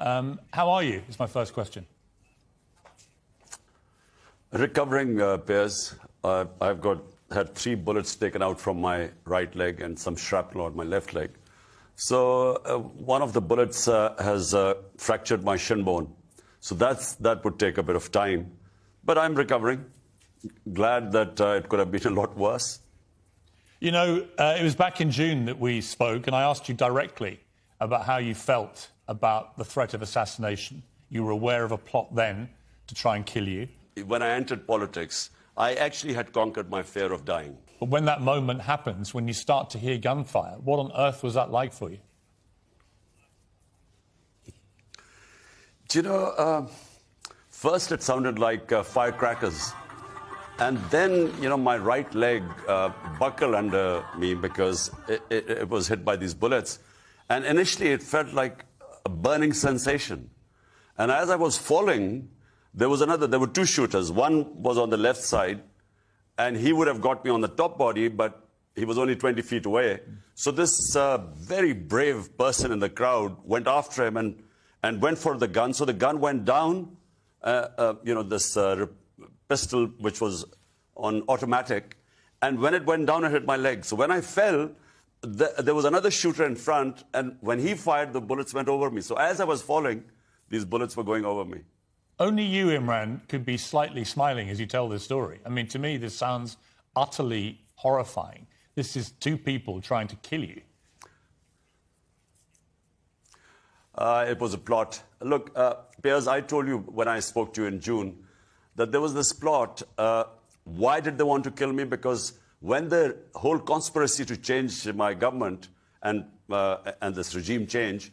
How are you, is my first question. Recovering, Piers. I've had 3 bullets taken out from my right leg and some shrapnel on my left leg. So one of the bullets has fractured my shin bone. So that would take a bit of time. But I'm recovering. Glad that it could have been a lot worse. You know, it was back in June that we spoke, and I asked you directly about how you felt about the threat of assassination. You were aware of a plot then to try and kill you. When I entered politics, I actually had conquered my fear of dying. But when that moment happens, when you start to hear gunfire, what on earth was that like for you? Do you know, first it sounded like firecrackers. And then, you know, my right leg buckled under me because it was hit by these bullets. And initially it felt like a burning sensation. And as I was falling, there were 2 shooters. One was on the left side, and he would have got me on the top body, but he was only 20 feet away. So this very brave person in the crowd went after him and went for the gun. So the gun went down, you know, this pistol, which was on automatic. And when it went down, it hit my leg. So when I fell, there was another shooter in front, and when he fired, the bullets went over me. So as I was falling, these bullets were going over me. Only you, Imran, could be slightly smiling as you tell this story. I mean, to me, this sounds utterly horrifying. This is 2 people trying to kill you. It was a plot. Look, Piers, I told you when I spoke to you in June that there was this plot. Why did they want to kill me? Because when the whole conspiracy to change my government and this regime change,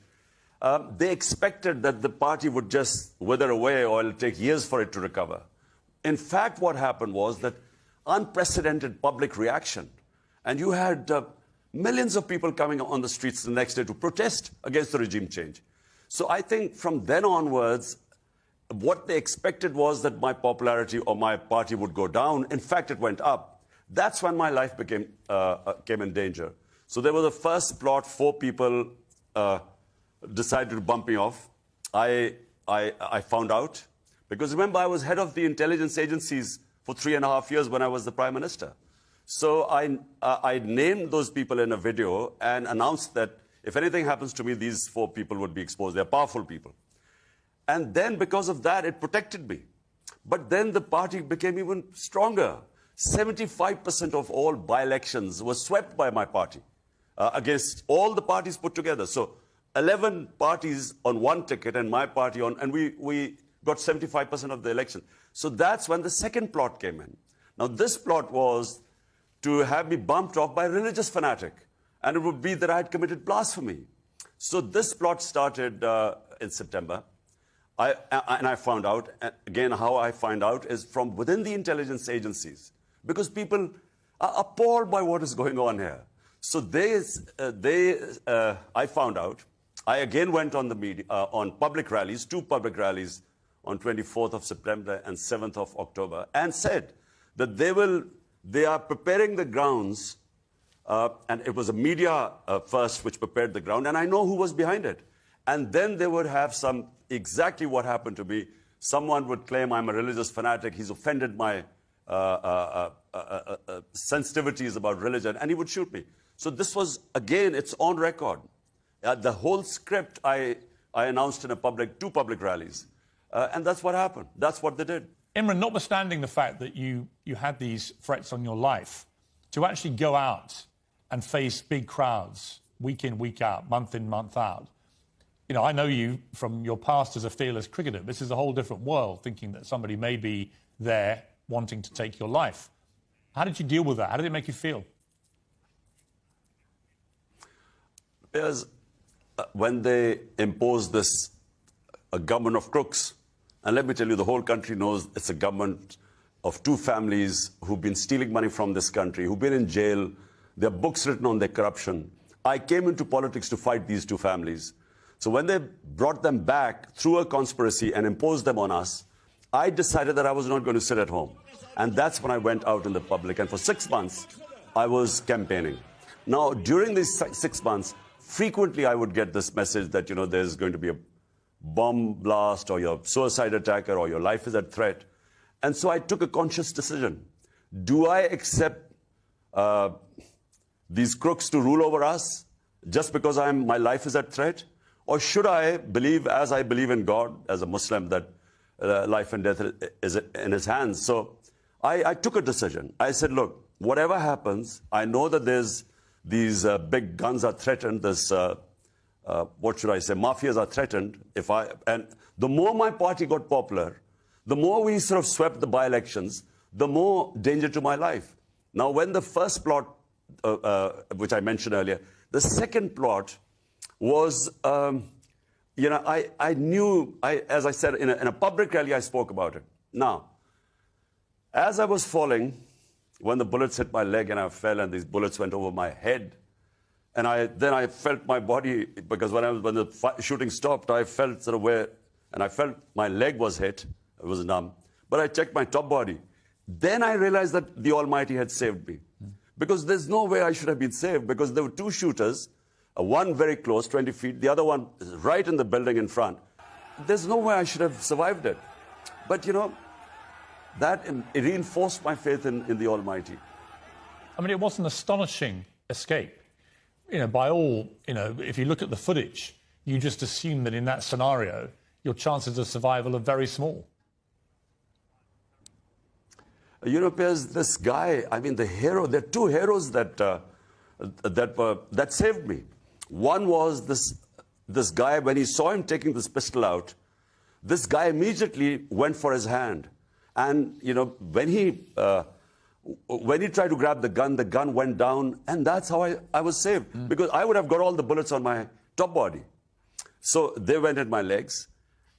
they expected that the party would just wither away or it'll take years for it to recover. In fact, what happened was that unprecedented public reaction. And you had millions of people coming on the streets the next day to protest against the regime change. So I think from then onwards, what they expected was that my popularity or my party would go down. In fact, it went up. That's when my life came in danger. So there was a first plot, 4 people decided to bump me off. I found out, because remember, I was head of the intelligence agencies for 3.5 years when I was the Prime Minister. So I named those people in a video and announced that if anything happens to me, these 4 people would be exposed. They're powerful people. And then because of that, it protected me. But then the party became even stronger. 75% of all by-elections were swept by my party against all the parties put together. So 11 parties on 1 ticket and my party on, and we got 75% of the election. So that's when the second plot came in. Now this plot was to have me bumped off by a religious fanatic, and it would be that I had committed blasphemy. So this plot started in September. And I found out, again, how I find out is from within the intelligence agencies, because people are appalled by what is going on here. So I found out. I again went on the media, on public rallies, 2 public rallies on 24th of September and 7th of October, and said that they are preparing the grounds, and it was a media first which prepared the ground, and I know who was behind it. And then they would have exactly what happened to me. Someone would claim I'm a religious fanatic, he's offended my sensitivities about religion, and he would shoot me. So this was, again, it's on record. The whole script I announced in 2 public rallies. And that's what happened. That's what they did. Imran, notwithstanding the fact that you had these threats on your life, to actually go out and face big crowds week in, week out, month in, month out. You know, I know you from your past as a fearless cricketer. This is a whole different world, thinking that somebody may be there wanting to take your life. How did you deal with that? How did it make you feel? Because when they imposed this a government of crooks, and let me tell you, the whole country knows it's a government of 2 families who've been stealing money from this country, who've been in jail, there are books written on their corruption. I came into politics to fight these 2 families. So when they brought them back through a conspiracy and imposed them on us, I decided that I was not going to sit at home. And that's when I went out in the public. And for 6 months, I was campaigning. Now, during these 6 months, frequently I would get this message that, you know, there's going to be bomb blast or your suicide attacker or your life is at threat. And so I took a conscious decision. Do I accept these crooks to rule over us just because my life is at threat? Or should I believe, as I believe in God, as a Muslim, that life and death is in his hands? So I took a decision. I said, look, whatever happens, I know that there's these big guns are threatened, this, what should I say, mafias are threatened. And the more my party got popular, the more we sort of swept the by-elections, the more danger to my life. Now, when the first plot, which I mentioned earlier, the second plot was, you know, I knew, as I said, in a public rally, I spoke about it. Now, as I was falling, when the bullets hit my leg and I fell and these bullets went over my head, and then I felt my body, because when the shooting stopped, I felt sort of and I felt my leg was hit, it was numb, but I checked my top body. Then I realized that the Almighty had saved me. Because there's no way I should have been saved, because there were two shooters, one very close, 20 feet, the other one right in the building in front. There's no way I should have survived it. But, you know, it reinforced my faith in the Almighty. I mean, it was an astonishing escape. You know, by all, you know, if you look at the footage, you just assume that in that scenario, your chances of survival are very small. You know, Piers, this guy, I mean, the hero, there are two heroes that saved me. One was this guy, when he saw him taking this pistol out, this guy immediately went for his hand. And, you know, when he tried to grab the gun went down, and that's how I was saved. Because I would have got all the bullets on my top body. So they went at my legs.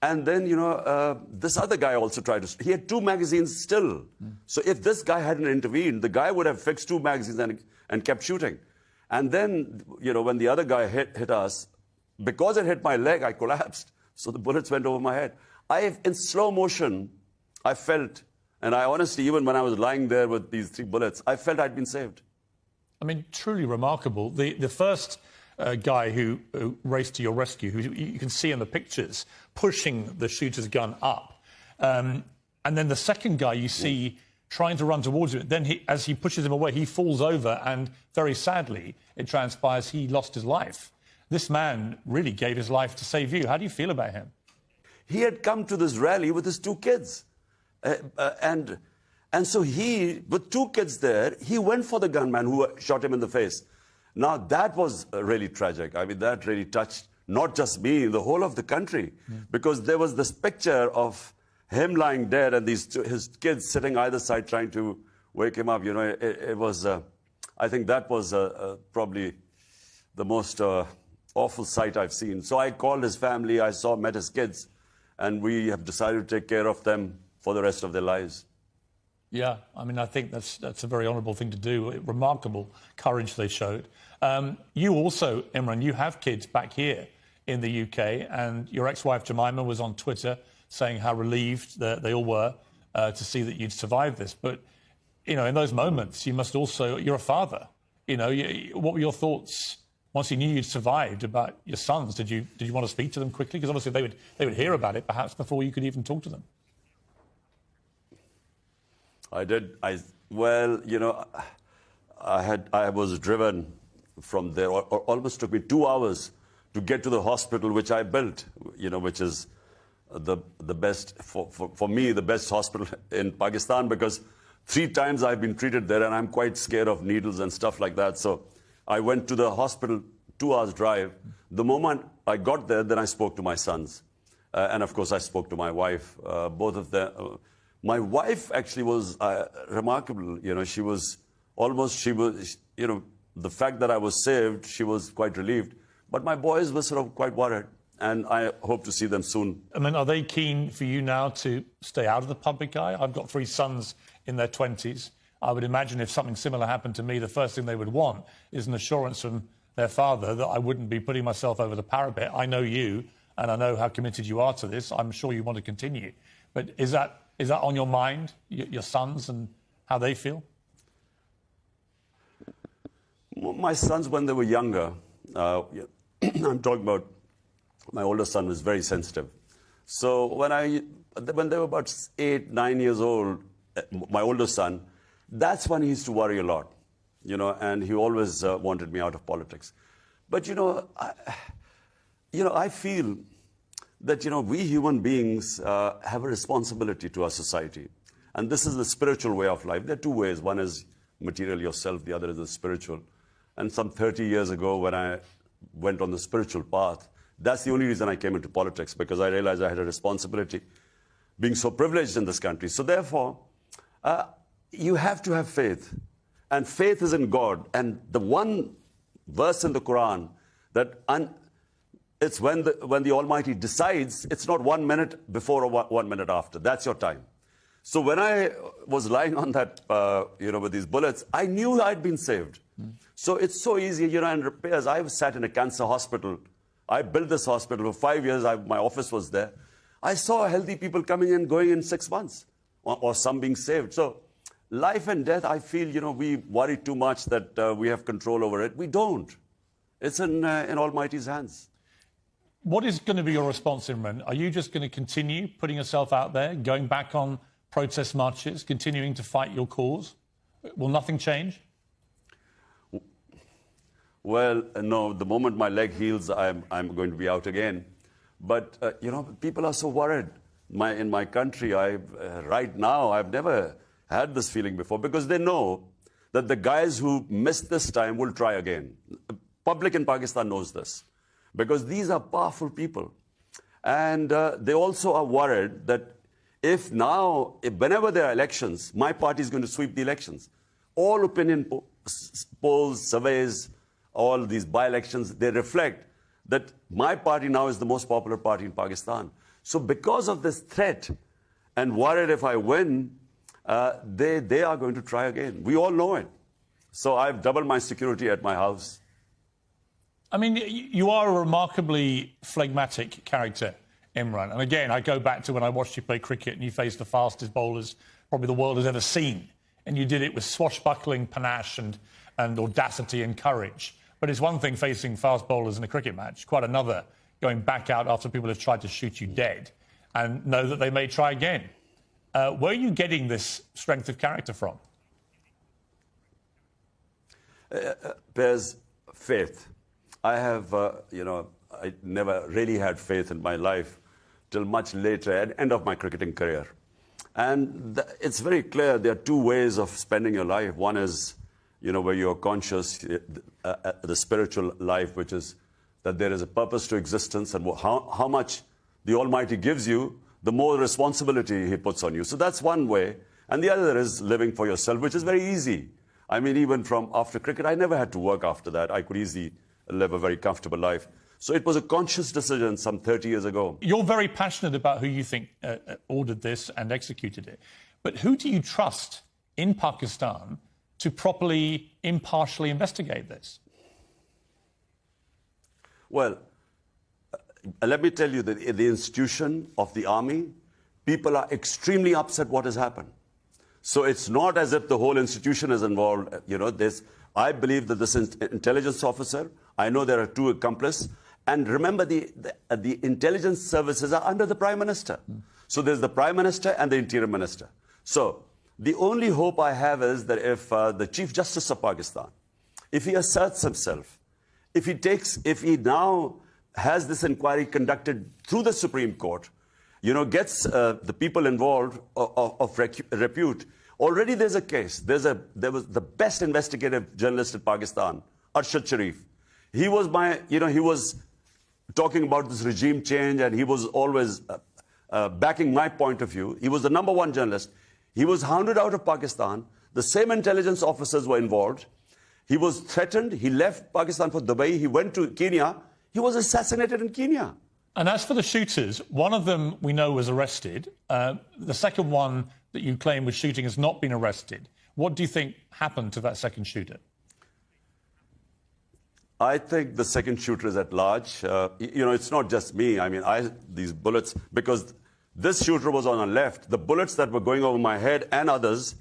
And then, you know, this other guy also tried to... He had two magazines still. So if this guy hadn't intervened, the guy would have fixed two magazines and kept shooting. And then, you know, when the other guy hit us, because it hit my leg, I collapsed. So the bullets went over my head. In slow motion, I felt, and I honestly, even when I was lying there with these three bullets, I felt I'd been saved. I mean, truly remarkable. The first guy who raced to your rescue, who you can see in the pictures, pushing the shooter's gun up. And then the second guy you see trying to run towards him. Then as he pushes him away, he falls over, and very sadly, it transpires he lost his life. This man really gave his life to save you. How do you feel about him? He had come to this rally with his two kids. And so he, with two kids there, he went for the gunman who shot him in the face. Now, that was really tragic. I mean, that really touched not just me, the whole of the country. Because there was this picture of him lying dead and his kids sitting either side trying to wake him up. You know, it was, I think that was probably the most awful sight I've seen. So I called his family, met his kids, and we have decided to take care of them for the rest of their lives. Yeah, I mean, I think that's a very honourable thing to do. Remarkable courage they showed. You also, Imran, you have kids back here in the UK, and your ex-wife Jemima was on Twitter saying how relieved they all were to see that you'd survived this. But, you know, in those moments, you must also, you're a father. You know, what were your thoughts once you knew you'd survived about your sons? Did you want to speak to them quickly? Because obviously they would hear about it perhaps before you could even talk to them. I did. Well, you know, I was driven from there. Almost took me 2 hours to get to the hospital, which I built, you know, which is the best, for me, the best hospital in Pakistan, because 3 times I've been treated there, and I'm quite scared of needles and stuff like that. So I went to the hospital, 2 hours drive. The moment I got there, then I spoke to my sons. And of course, I spoke to my wife, both of them. My wife actually was remarkable. You know, you know, the fact that I was saved, she was quite relieved. But my boys were sort of quite worried, and I hope to see them soon. I mean, are they keen for you now to stay out of the public eye? I've got 3 sons in their 20s. I would imagine if something similar happened to me, the first thing they would want is an assurance from their father that I wouldn't be putting myself over the parapet. I know you, and I know how committed you are to this. I'm sure you want to continue. But is that on your mind, your sons, and how they feel? My sons, when they were younger, I'm talking about my older son was very sensitive. So when they were about 8, 9 years old, my older son, that's when he used to worry a lot, and he always wanted me out of politics. But, I feel that, we human beings have a responsibility to our society. And this is the spiritual way of life. There are two ways. One is material yourself, the other is the spiritual. And some 30 years ago, when I went on the spiritual path, that's the only reason I came into politics, because I realized I had a responsibility, being so privileged in this country. So therefore, you have to have faith. And faith is in God. And the one verse in the Quran that it's when the Almighty decides, it's not 1 minute before or 1 minute after. That's your time. So when I was lying on that, with these bullets, I knew I'd been saved. So it's so easy, and repairs. I sat in a cancer hospital. I built this hospital for 5 years. My office was there. I saw healthy people coming and going in 6 months, or some being saved. So life and death, I feel, we worry too much that we have control over it. We don't. It's in Almighty's hands. What is going to be your response, Imran? Are you just going to continue putting yourself out there, going back on protest marches, continuing to fight your cause? Will nothing change? Well, no. The moment my leg heals, I'm going to be out again. But, people are so worried. In my country, right now, I've never had this feeling before, because they know that the guys who missed this time will try again. The public in Pakistan knows this, because these are powerful people. And they also are worried that whenever there are elections, my party is going to sweep the elections. All opinion polls, surveys, all these by-elections, they reflect that my party now is the most popular party in Pakistan. So because of this threat, and worried if I win, they are going to try again. We all know it. So I've doubled my security at my house. I mean, you are a remarkably phlegmatic character, Imran. And again, I go back to when I watched you play cricket and you faced the fastest bowlers probably the world has ever seen. And you did it with swashbuckling panache and audacity and courage. But it's one thing facing fast bowlers in a cricket match, quite another going back out after people have tried to shoot you dead and know that they may try again. Where are you getting this strength of character from? Piers, faith. I have, I never really had faith in my life till much later, at the end of my cricketing career. And it's very clear there are two ways of spending your life. One is, where you're conscious, the spiritual life, which is that there is a purpose to existence, and how much the Almighty gives you, the more responsibility He puts on you. So that's one way. And the other is living for yourself, which is very easy. I mean, even from after cricket, I never had to work after that. I could easily live a very comfortable life. So it was a conscious decision some 30 years ago. You're very passionate about who you think ordered this and executed it. But who do you trust in Pakistan to properly, impartially investigate this? Well, let me tell you that in the institution of the army, people are extremely upset what has happened. So it's not as if the whole institution is involved. I believe that this intelligence officer, I know there are two accomplices. And remember, the intelligence services are under the Prime Minister. So there's the Prime Minister and the Interior Minister. So the only hope I have is that if the Chief Justice of Pakistan, if he asserts himself, if he now has this inquiry conducted through the Supreme Court, gets the people involved of repute. Already there's a case. There was the best investigative journalist in Pakistan, Arshad Sharif. He was he was talking about this regime change, and he was always backing my point of view. He was the #1 journalist. He was hounded out of Pakistan. The same intelligence officers were involved. He was threatened. He left Pakistan for Dubai. He went to Kenya. He was assassinated in Kenya. And as for the shooters, one of them we know was arrested. The second one that you claim was shooting has not been arrested. What do you think happened to that second shooter? I think the second shooter is at large. It's not just me. I mean, these bullets, because this shooter was on the left. The bullets that were going over my head and others,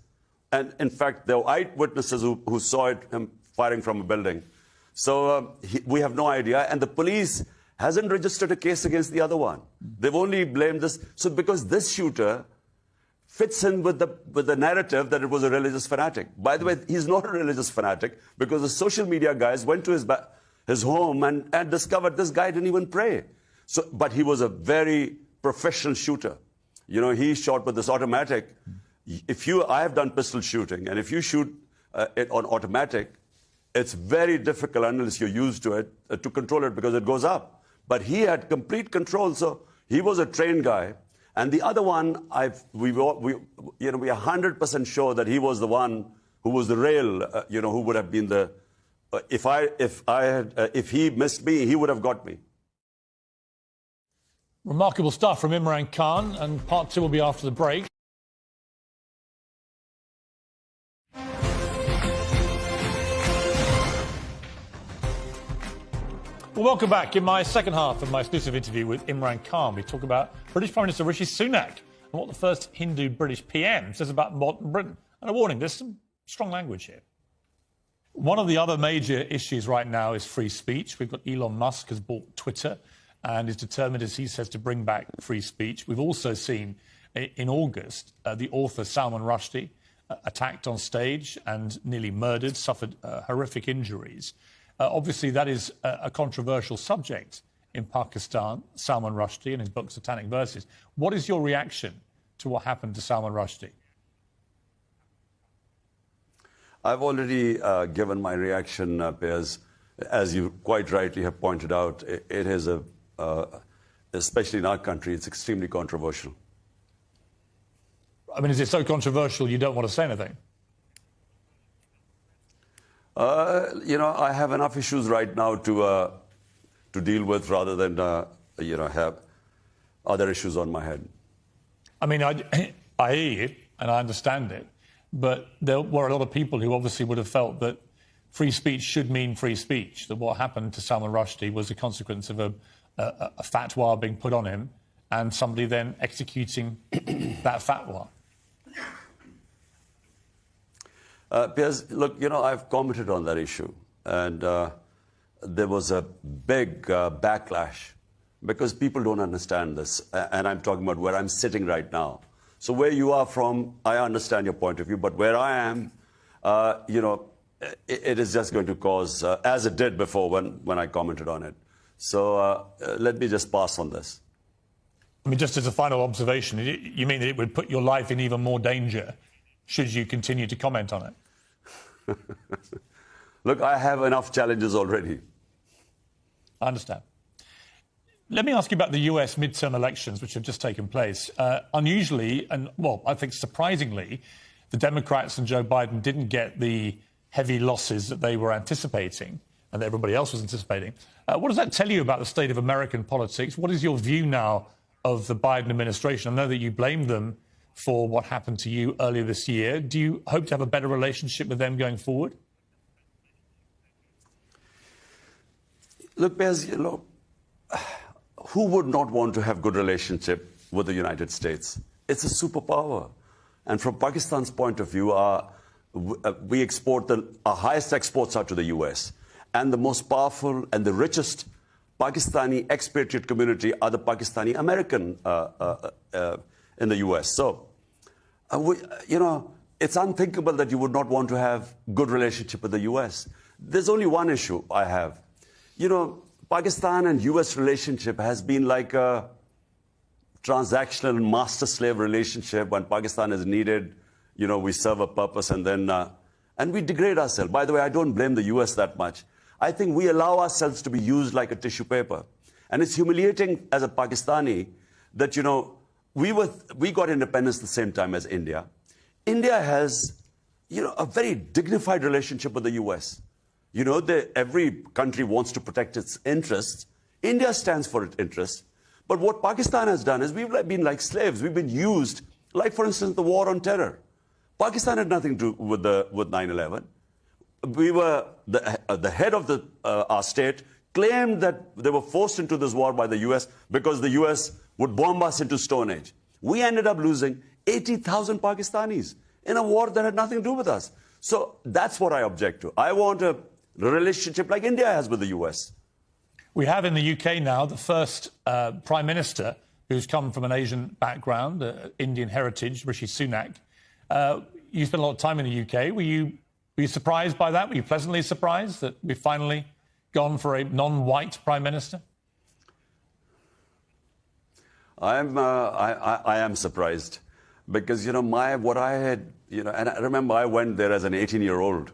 and in fact, there were eyewitnesses who saw him firing from a building. So we have no idea. And the police hasn't registered a case against the other one. They've only blamed this. So because this shooter fits in with the narrative that it was a religious fanatic. By the way, he's not a religious fanatic, because the social media guys went to his home and discovered this guy didn't even pray. So, but he was a very professional shooter. You know, he shot with this automatic. I have done pistol shooting, and if you shoot it on automatic, it's very difficult, unless you're used to it, to control it, because it goes up. But he had complete control, so he was a trained guy. And the other one, we are 100% sure that he was the one who was the real, who would have been the. If he missed me, he would have got me. Remarkable stuff from Imran Khan, and part two will be after the break. Well, welcome back. In my second half of my exclusive interview with Imran Khan, we talk about British Prime Minister Rishi Sunak and what the first Hindu British PM says about modern Britain. And a warning, there's some strong language here. One of the other major issues right now is free speech. We've got Elon Musk has bought Twitter and is determined, as he says, to bring back free speech. We've also seen in August the author Salman Rushdie attacked on stage and nearly murdered, suffered horrific injuries. Obviously, that is a controversial subject in Pakistan, Salman Rushdie and his book Satanic Verses. What is your reaction to what happened to Salman Rushdie? I've already given my reaction, Piers. As you quite rightly have pointed out, it is especially in our country, it's extremely controversial. I mean, is it so controversial you don't want to say anything? I have enough issues right now to deal with, rather than have other issues on my head. I mean, I hear you and I understand it, but there were a lot of people who obviously would have felt that free speech should mean free speech, that what happened to Salman Rushdie was a consequence of a fatwa being put on him and somebody then executing that fatwa. Piers, look, I've commented on that issue, and there was a big backlash because people don't understand this, and I'm talking about where I'm sitting right now. So where you are from, I understand your point of view, but where I am, it is just going to cause, as it did before when I commented on it. So let me just pass on this. I mean, just as a final observation, you mean that it would put your life in even more danger should you continue to comment on it? Look, I have enough challenges already. I understand. Let me ask you about the US midterm elections, which have just taken place. Unusually, and, well, I think surprisingly, the Democrats and Joe Biden didn't get the heavy losses that they were anticipating and that everybody else was anticipating. What does that tell you about the state of American politics? What is your view now of the Biden administration? I know that you blamed them for what happened to you earlier this year. Do you hope to have a better relationship with them going forward? Look, Piers, who would not want to have good relationship with the United States? It's a superpower. And from Pakistan's point of view, we export our highest exports are to the US. And the most powerful and the richest Pakistani expatriate community are the Pakistani American in the US. So, it's unthinkable that you would not want to have good relationship with the US. There's only one issue I have. Pakistan and US relationship has been like a transactional master-slave relationship. When Pakistan is needed, we serve a purpose and then and we degrade ourselves. By the way, I don't blame the US that much. I think we allow ourselves to be used like a tissue paper. And it's humiliating as a Pakistani that, we got independence the same time as India. India has, a very dignified relationship with the US. Every country wants to protect its interests. India stands for its interests. But what Pakistan has done is we've been like slaves. We've been used, like, for instance, the war on terror. Pakistan had nothing to do with 9/11. We were the head of our state claimed that they were forced into this war by the US because the US would bomb us into Stone Age. We ended up losing 80,000 Pakistanis in a war that had nothing to do with us. So that's what I object to. I want a relationship like India has with the US. We have in the UK now the first Prime Minister who's come from an Asian background, Indian heritage, Rishi Sunak. You spent a lot of time in the UK. Were you surprised by that? Were you pleasantly surprised that we've finally gone for a non-white Prime Minister? I am surprised because, what I had, and I remember I went there as an 18-year-old,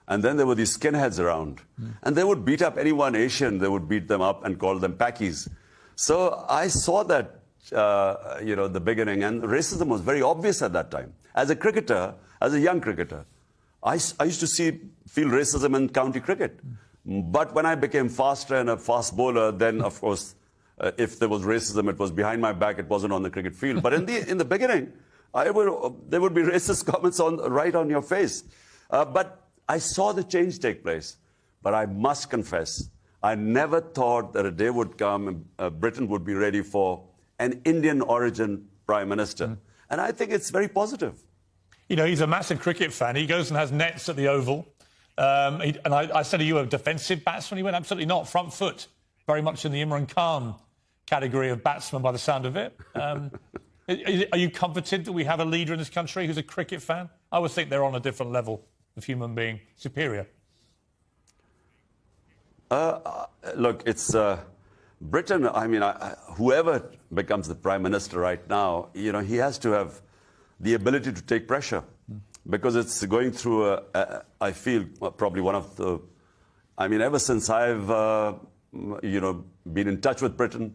and then there were these skinheads around, and they would beat up anyone Asian. They would beat them up and call them Pakis. So I saw that, the beginning, and racism was very obvious at that time. As a cricketer, as a young cricketer, I used to feel racism in county cricket. But when I became faster and a fast bowler, then, of course, if there was racism, it was behind my back. It wasn't on the cricket field. But in the beginning, there would be racist comments right on your face. But I saw the change take place. But I must confess, I never thought that a day would come and Britain would be ready for an Indian origin Prime Minister. And I think it's very positive. He's a massive cricket fan. He goes and has nets at the Oval. I said, are you a defensive batsman? He went, absolutely not. Front foot. Very much in the Imran Khan category of batsman by the sound of it. Are you comforted that we have a leader in this country who's a cricket fan? I always think they're on a different level of human being, superior. Look, it's Britain. I mean, whoever becomes the Prime Minister right now, he has to have the ability to take pressure because it's going through, I feel, probably one of the, ever since I've, been in touch with Britain,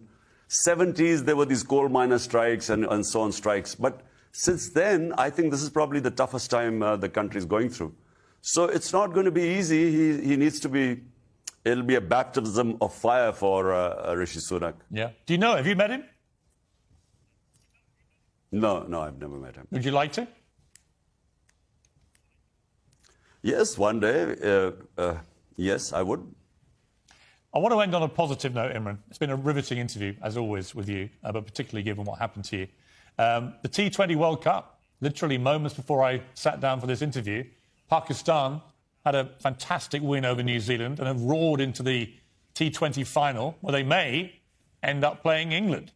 70s, there were these coal miner strikes and so on strikes. But since then, I think this is probably the toughest time the country is going through. So it's not going to be easy. He needs to be, it'll be a baptism of fire for Rishi Sunak. Yeah. Do you know, have you met him? No, I've never met him. Would you like to? Yes, one day. Yes, I would. I want to end on a positive note, Imran. It's been a riveting interview, as always, with you, but particularly given what happened to you. The T20 World Cup, literally moments before I sat down for this interview, Pakistan had a fantastic win over New Zealand and have roared into the T20 final, where they may end up playing England.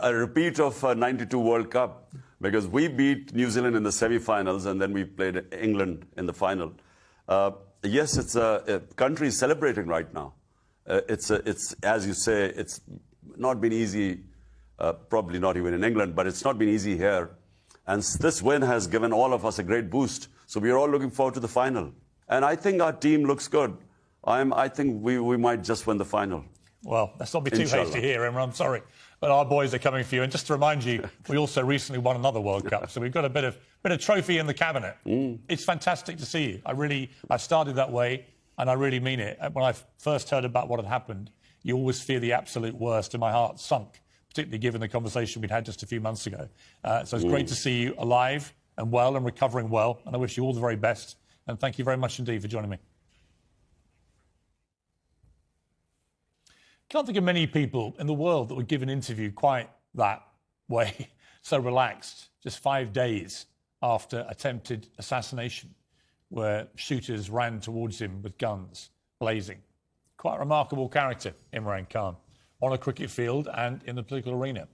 A repeat of '92 World Cup, because we beat New Zealand in the semi-finals and then we played England in the final. Yes, it's a country is celebrating right now. It's as you say, it's not been easy, probably not even in England, but it's not been easy here. And this win has given all of us a great boost. So we are all looking forward to the final. And I think our team looks good. I think we might just win the final. Well, let's not be too hasty here, Imran. I'm sorry. But our boys are coming for you. And just to remind you, we also recently won another World Cup. So we've got a bit of trophy in the cabinet. It's fantastic to see you. I started that way, and I really mean it. When I first heard about what had happened, you always fear the absolute worst, and my heart sunk, particularly given the conversation we'd had just a few months ago. So it's great to see you alive and well and recovering well. And I wish you all the very best. And thank you very much indeed for joining me. Can't think of many people in the world that would give an interview quite that way, so relaxed, just 5 days after attempted assassination, where shooters ran towards him with guns blazing. Quite a remarkable character, Imran Khan, on a cricket field and in the political arena.